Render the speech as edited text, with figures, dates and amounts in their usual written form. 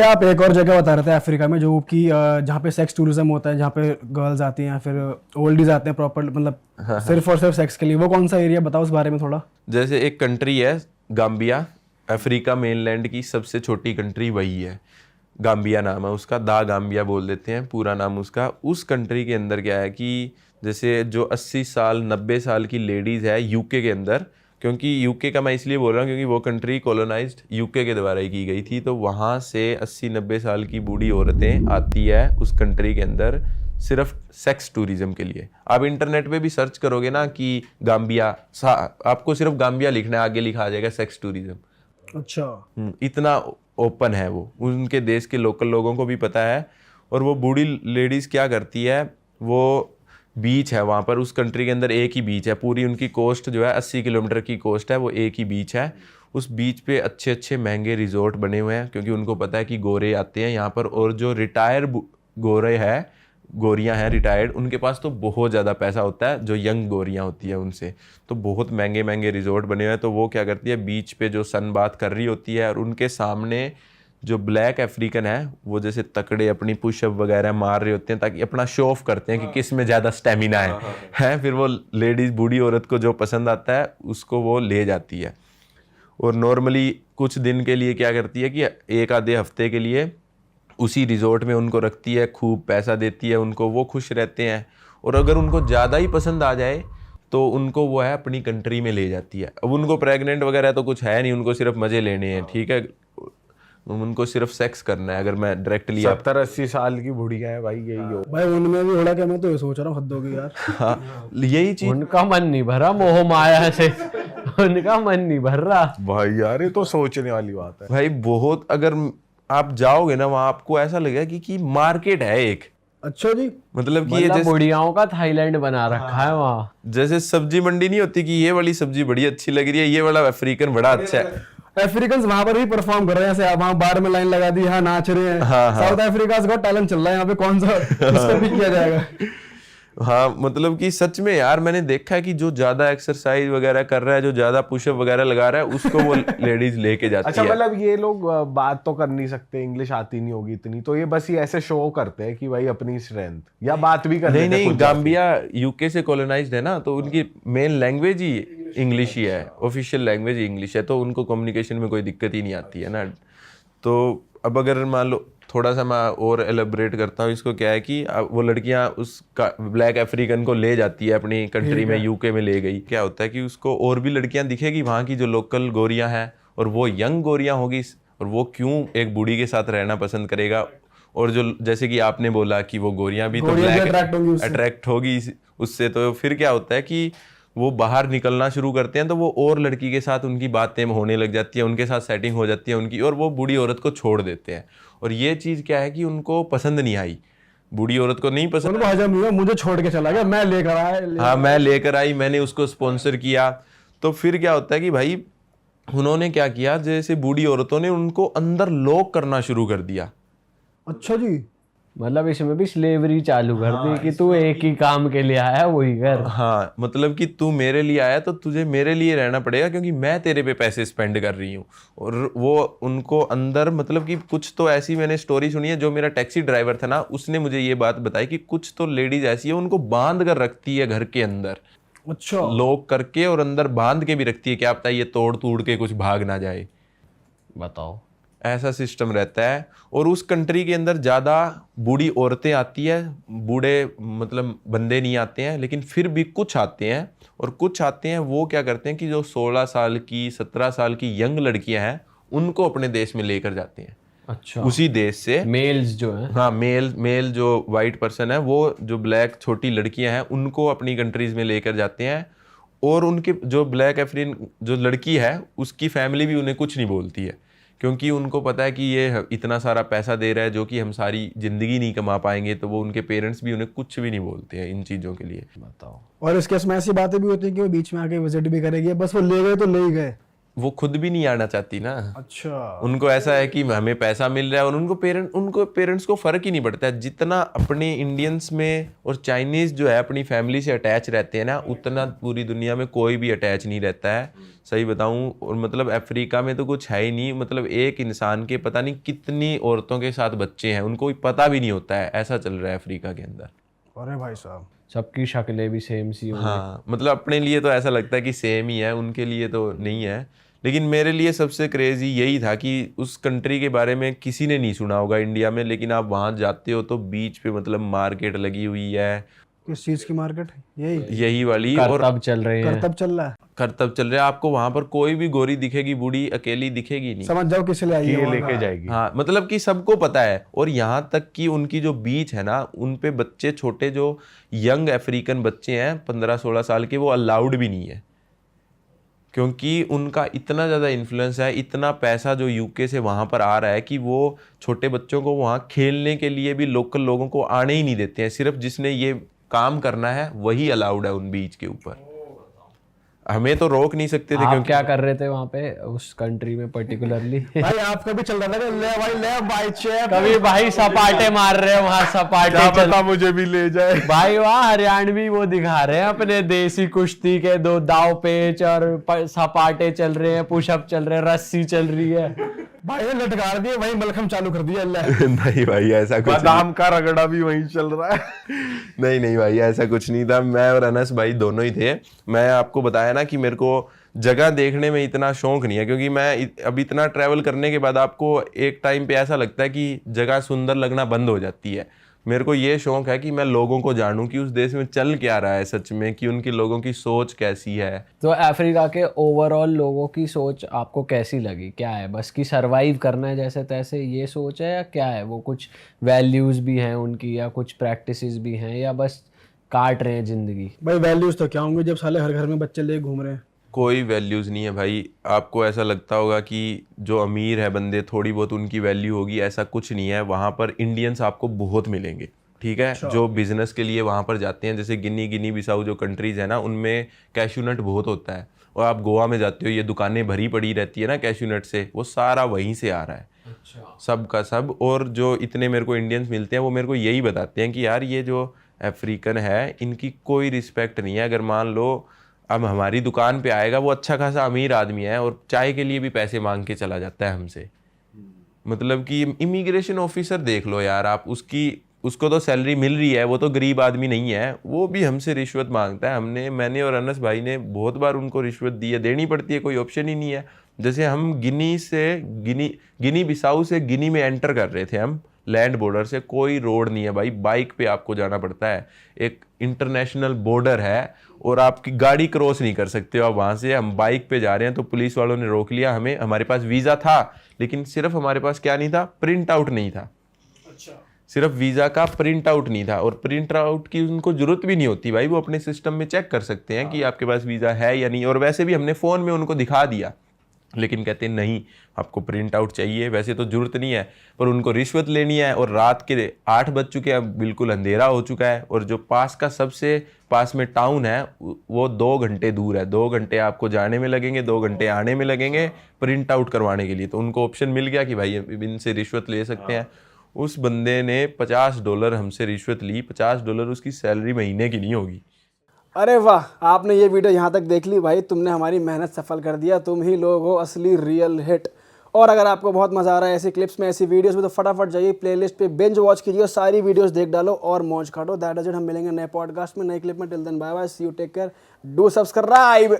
आप एक और जगह बता रहे थे अफ्रीका में जो कि जहाँ पे सेक्स टूरिज्म होता है, जहाँ पे गर्ल्स आती हैं, फिर ओल्डीज आते हैं प्रॉपर, मतलब सिर्फ और सिर्फ सेक्स के लिए। वो कौन सा एरिया बताओ उस बारे में थोड़ा। जैसे एक कंट्री है गाम्बिया, अफ्रीका मेनलैंड की सबसे छोटी कंट्री वही है, गाम्बिया नाम है उसका, दा गाम्बिया बोल देते हैं पूरा नाम उसका। उस कंट्री के अंदर क्या है कि जैसे जो 80 साल 90 साल की लेडीज़ है यूके के अंदर, क्योंकि यूके का मैं इसलिए बोल रहा हूँ क्योंकि वो कंट्री कॉलोनाइज्ड यूके के द्वारा ही की गई थी, तो वहाँ से 80-90 साल की बूढ़ी औरतें आती है उस कंट्री के अंदर सिर्फ सेक्स टूरिज्म के लिए। आप इंटरनेट पे भी सर्च करोगे ना कि गाम्बिया, आपको सिर्फ गाम्बिया लिखना है, आगे लिखा आ जाएगा सेक्स टूरिज्म। अच्छा। इतना ओपन है वो, उनके देश के लोकल लोगों को भी पता है। और वो बूढ़ी लेडीज़ क्या करती है, वो बीच है वहाँ पर, उस कंट्री के अंदर एक ही बीच है, पूरी उनकी कोस्ट जो है 80 किलोमीटर की कोस्ट है, वो एक ही बीच है। उस बीच पे अच्छे अच्छे महंगे रिजॉर्ट बने हुए हैं, क्योंकि उनको पता है कि गोरे आते हैं यहाँ पर, और जो रिटायर गोरे हैं, गोरियां हैं रिटायर्ड, उनके पास तो बहुत ज़्यादा पैसा होता है, जो यंग गोरियां होती है उनसे तो बहुत महंगे महंगे रिजॉर्ट बने हुए हैं। तो वो क्या करती है, बीच पे जो सन बात कर रही होती है, और उनके सामने जो ब्लैक अफ्रीकन है वो जैसे तकड़े अपनी पुशअप वगैरह मार रहे होते हैं, ताकि अपना शो ऑफ करते हैं कि किस में ज़्यादा स्टेमिना है। फिर वो लेडीज़ बूढ़ी औरत को जो पसंद आता है उसको वो ले जाती है, और नॉर्मली कुछ दिन के लिए क्या करती है कि एक आधे हफ्ते के लिए उसी रिजॉर्ट में उनको रखती है, खूब पैसा देती है उनको, वो खुश रहते हैं। और अगर उनको ज़्यादा ही पसंद आ जाए तो उनको वो है अपनी कंट्री में ले जाती है। अब उनको प्रेग्नेंट वगैरह तो कुछ है नहीं, उनको सिर्फ मज़े लेने हैं, ठीक है, उनको सिर्फ सेक्स करना है। अगर मैं डायरेक्टली 70-80 साल की बुढ़िया है भाई, यही हो भाई उनमें भी थोड़ा क्या, मैं तो ये सोच रहा हूँ हद होगी यार। हाँ यही चीज़, उनका मन नहीं भरा मोह माया से उनका मन नहीं भर रहा भाई यार, ये तो सोचने वाली बात है भाई बहुत। अगर आप जाओगे ना वहाँ, आपको ऐसा लगेगा कि मार्केट है एक। अच्छा जी। मतलब कि ये जैसे बुढ़ियाओं का थाईलैंड बना रखा है वहाँ। जैसे सब्जी मंडी नहीं होती कि ये वाली सब्जी बड़ी अच्छी लग रही है, ये वाला अफ्रीकन बड़ा अच्छा है। अफ्रीकन वहां पर भी परफॉर्म कर रहे हैं, जैसे वहां बार में लाइन लगा दी, हाँ नाच रहे हैं। हाँ, हाँ। साउथ अफ्रीका का टैलेंट चल रहा है यहाँ पे, कौन सा इस पे भी किया जाएगा। हाँ मतलब कि सच में यार, मैंने देखा है कि जो ज्यादा एक्सरसाइज वगैरह कर रहा है, जो ज्यादा पुशअप वगैरह लगा रहा है, उसको वो लेडीज लेके जाती अच्छा है। मतलब ये लोग बात तो कर नहीं सकते, इंग्लिश आती नहीं होगी इतनी, तो ये बस ये ऐसे शो करते हैं कि भाई अपनी स्ट्रेंथ, या बात भी कर नहीं लेते हैं नहीं, खुद जाके? गाम्बिया यूके से कॉलोनाइज्ड है ना, तो उनकी मेन लैंग्वेज ही इंग्लिश ही है, ऑफिशियल लैंग्वेज ही इंग्लिश है, तो उनको कम्युनिकेशन में कोई दिक्कत ही नहीं आती है ना। तो अब अगर मान लो थोड़ा सा मैं और एलेबरेट करता हूँ इसको, क्या है कि वो लड़कियाँ उस ब्लैक अफ्रीकन को ले जाती है अपनी कंट्री में, यूके में ले गई, क्या होता है कि उसको और भी लड़कियाँ दिखेगी वहाँ की जो लोकल गोरियाँ हैं, और वो यंग गोरियाँ होगी, और वो क्यों एक बूढ़ी के साथ रहना पसंद करेगा। और जो जैसे कि आपने बोला कि वो गोरियाँ भी तो ब्लैक अट्रैक्ट होगी उससे, तो फिर क्या होता है कि वो बाहर निकलना शुरू करते हैं, तो वो और लड़की के साथ उनकी बातें होने लग जाती है, उनके साथ सेटिंग हो जाती है उनकी, और वो बूढ़ी औरत को छोड़ देते हैं। और ये चीज़ क्या है कि उनको पसंद नहीं आई, बूढ़ी औरत को नहीं पसंद, उनको हजम हुआ, मुझे छोड़ के चला गया, मैं लेकर आया। हाँ मैं लेकर आई, मैंने उसको स्पॉन्सर किया। तो फिर क्या होता है कि भाई उन्होंने क्या किया, जैसे बूढ़ी औरतों ने उनको अंदर लॉक करना शुरू कर दिया। अच्छा जी। मतलब इसमें भी स्लेवरी चालू कर दी कि तू एक ही काम के लिए आया वही कर। हाँ मतलब कि तू मेरे लिए आया तो तुझे मेरे लिए रहना पड़ेगा, क्योंकि मैं तेरे पे पैसे स्पेंड कर रही हूँ। और वो उनको अंदर, मतलब कि कुछ तो ऐसी मैंने स्टोरी सुनी है, जो मेरा टैक्सी ड्राइवर था ना, उसने मुझे ये बात बताई कि कुछ तो लेडीज ऐसी है, उनको बांध कर रखती है घर के अंदर, अच्छा। लॉक करके, और अंदर बांध के भी रखती है, क्या पता ये तोड़ तोड़ के कुछ भाग ना जाए। बताओ, ऐसा सिस्टम रहता है। और उस कंट्री के अंदर ज़्यादा बूढ़ी औरतें आती है, बूढ़े मतलब बंदे नहीं आते हैं, लेकिन फिर भी कुछ आते हैं। और कुछ आते हैं वो क्या करते हैं कि जो 16 साल की 17 साल की यंग लड़कियां हैं, उनको अपने देश में लेकर जाते हैं। अच्छा, उसी देश से मेल्स जो हैं, हाँ मेल जो वाइट पर्सन है, वो जो ब्लैक छोटी लड़कियां हैं उनको अपनी कंट्रीज में लेकर जाते हैं। और उनके जो ब्लैक अफ्रीकन जो लड़की है, उसकी फैमिली भी उन्हें कुछ नहीं बोलती है, क्योंकि उनको पता है कि ये इतना सारा पैसा दे रहा है जो कि हम सारी ज़िंदगी नहीं कमा पाएंगे, तो वो उनके पेरेंट्स भी उन्हें कुछ भी नहीं बोलते हैं इन चीज़ों के लिए। बताओ। और इस केस में ऐसी बातें भी होती है कि वो बीच में आके विजिट भी करेगी, बस वो ले गए तो ले ही गए। वो खुद भी नहीं आना चाहती ना। अच्छा, उनको ऐसा है कि हमें पैसा मिल रहा है और उनको पेरेंट्स को फर्क ही नहीं पड़ता है। जितना अपने इंडियंस में और चाइनीज जो है अपनी फैमिली से अटैच रहते हैं ना, उतना पूरी दुनिया में कोई भी अटैच नहीं रहता है, सही बताऊं। और मतलब अफ्रीका में तो कुछ है ही नहीं, मतलब एक इंसान के पता नहीं कितनी औरतों के साथ बच्चे हैं, उनको पता भी नहीं होता है, ऐसा चल रहा है अफ्रीका के अंदर। अरे भाई साहब, सबकी शक्लें भी सेम सी होंगी। हाँ, मतलब अपने लिए तो ऐसा लगता है कि सेम ही है, उनके लिए तो नहीं है। लेकिन मेरे लिए सबसे क्रेजी यही था कि उस कंट्री के बारे में किसी ने नहीं सुना होगा इंडिया में, लेकिन आप वहाँ जाते हो तो बीच पे मतलब मार्केट लगी हुई है, किस चीज की मार्केट? यही वाली, और करतब चल रहे हैं। करतब चल रहा है। करतब चल रहा है। आपको वहां पर कोई भी गोरी दिखेगी, बूढ़ी अकेली दिखेगी नहीं। समझ जाओ किस लिए आई है ये वहाँ लेके का। जाएगी। हाँ, मतलब कि सबको पता है। और यहाँ तक कि उनकी जो बीच है ना, उन पे बच्चे छोटे जो यंग अफ्रीकन बच्चे हैं 15-16 साल के, वो अलाउड भी नहीं है, क्योंकि उनका इतना ज़्यादा इन्फ्लुएंस है, इतना पैसा जो यूके से वहाँ पर आ रहा है कि वो छोटे बच्चों को वहाँ खेलने के लिए भी लोकल लोगों को आने ही नहीं देते हैं। सिर्फ जिसने ये काम करना है वही अलाउड है उन बीच के ऊपर। हमें तो रोक नहीं सकते थे, आप क्योंकि क्या कर रहे थे वहाँ पे उस कंट्री में पर्टिकुलरली? भाई आपका भी चल रहा था ले भाई ले भाई चेप। कभी भाई सपाटे मार रहे हैं वहाँ, सपाटे चल। मुझे भी ले जाए। भाई वहाँ हरियाणवी वो दिखा रहे हैं अपने देसी कुश्ती के, दो दाव पेच और सपाटे चल रहे हैं, पुशअप चल रहे हैं, रस्सी चल रही है। भाई ने लटका दिए, वही मलखम चालू कर दिया अल्लाह। नहीं भाई, ऐसा कुछ बादाम का रगड़ा भी वहीं चल रहा है। नहीं नहीं भाई, ऐसा कुछ नहीं था। मैं और अनस भाई दोनों ही थे। मैं आपको बताया ना कि मेरे को जगह देखने में इतना शौक नहीं है, क्योंकि मैं अब इतना ट्रैवल करने के बाद आपको एक टाइम पे ऐसा लगता है कि जगह सुंदर लगना बंद हो जाती है। मेरे को ये शौक है कि मैं लोगों को जानूं कि उस देश में चल क्या रहा है सच में, कि उनके लोगों की सोच कैसी है। तो अफ्रीका के ओवरऑल लोगों की सोच आपको कैसी लगी? क्या है, बस कि सरवाइव करना है जैसे तैसे ये सोच है, या क्या है वो कुछ वैल्यूज भी हैं उनकी, या कुछ प्रैक्टिसेस भी हैं, या बस काट रहे हैं जिंदगी? भाई वैल्यूज तो क्या होंगे जब साले हर घर में बच्चे ले घूम रहे हैं। कोई वैल्यूज़ नहीं है भाई। आपको ऐसा लगता होगा कि जो अमीर है बंदे, थोड़ी बहुत उनकी वैल्यू होगी, ऐसा कुछ नहीं है। वहाँ पर इंडियंस आपको बहुत मिलेंगे, ठीक है, जो बिजनेस के लिए वहाँ पर जाते हैं। जैसे गिनी बिसाऊ जो कंट्रीज़ है ना, उनमें कैश्यू नट बहुत होता है। और आप गोवा में जाते हो, ये दुकानें भरी पड़ी रहती है ना कैश्यू नट से, वो सारा वहीं से आ रहा है। अच्छा। सब का सब। और जो इतने मेरे को इंडियंस मिलते हैं, वो मेरे को यही बताते हैं कि यार ये जो अफ्रीकन है, इनकी कोई रिस्पेक्ट नहीं है। अगर मान लो अब हमारी दुकान पे आएगा, वो अच्छा खासा अमीर आदमी है और चाय के लिए भी पैसे मांग के चला जाता है हमसे। मतलब कि इमिग्रेशन ऑफिसर देख लो यार आप, उसको तो सैलरी मिल रही है, वो तो गरीब आदमी नहीं है, वो भी हमसे रिश्वत मांगता है। मैंने और अनस भाई ने बहुत बार उनको रिश्वत दी है, देनी पड़ती है, कोई ऑप्शन ही नहीं है। जैसे हम गिनी बिसाऊ से गिनी में एंटर कर रहे थे हम, लैंड बॉर्डर से, कोई रोड नहीं है भाई, बाइक पे आपको जाना पड़ता है। एक इंटरनेशनल बॉर्डर है और आपकी गाड़ी क्रॉस नहीं कर सकते हो आप वहाँ से। हम बाइक पे जा रहे हैं तो पुलिस वालों ने रोक लिया हमें। हमारे पास वीज़ा था, लेकिन सिर्फ हमारे पास क्या नहीं था, प्रिंट आउट नहीं था। अच्छा। सिर्फ वीज़ा का प्रिंट आउट नहीं था, और प्रिंट आउट की उनको जरूरत भी नहीं होती भाई, वो अपने सिस्टम में चेक कर सकते हैं कि आपके पास वीज़ा है या नहीं। और वैसे भी हमने फ़ोन में उनको दिखा दिया, लेकिन कहते नहीं आपको प्रिंट आउट चाहिए। वैसे तो जरूरत नहीं है, पर उनको रिश्वत लेनी है। और रात के 8 बज चुके हैं, बिल्कुल अंधेरा हो चुका है, और जो पास का सबसे पास में टाउन है वो 2 घंटे दूर है। 2 घंटे आपको जाने में लगेंगे, 2 घंटे आने में लगेंगे प्रिंट आउट करवाने के लिए। तो उनको ऑप्शन मिल गया कि भाई इनसे रिश्वत ले सकते हैं। उस बंदे ने $50 हमसे रिश्वत ली। $50 उसकी सैलरी महीने की नहीं होगी। अरे वाह, आपने ये वीडियो यहाँ तक देख ली भाई, तुमने हमारी मेहनत सफल कर दिया। तुम ही लोग हो असली रियल हिट। और अगर आपको बहुत मज़ा आ रहा है ऐसी क्लिप्स में, ऐसी वीडियोस में, तो फटाफट जाइए प्लेलिस्ट पे, बिंज वॉच कीजिए और सारी वीडियोस देख डालो और मौज काटो। That is it. हम मिलेंगे नए पॉडकास्ट में, नए क्लिप में। Till then bye bye, see you, take care, do subscribe.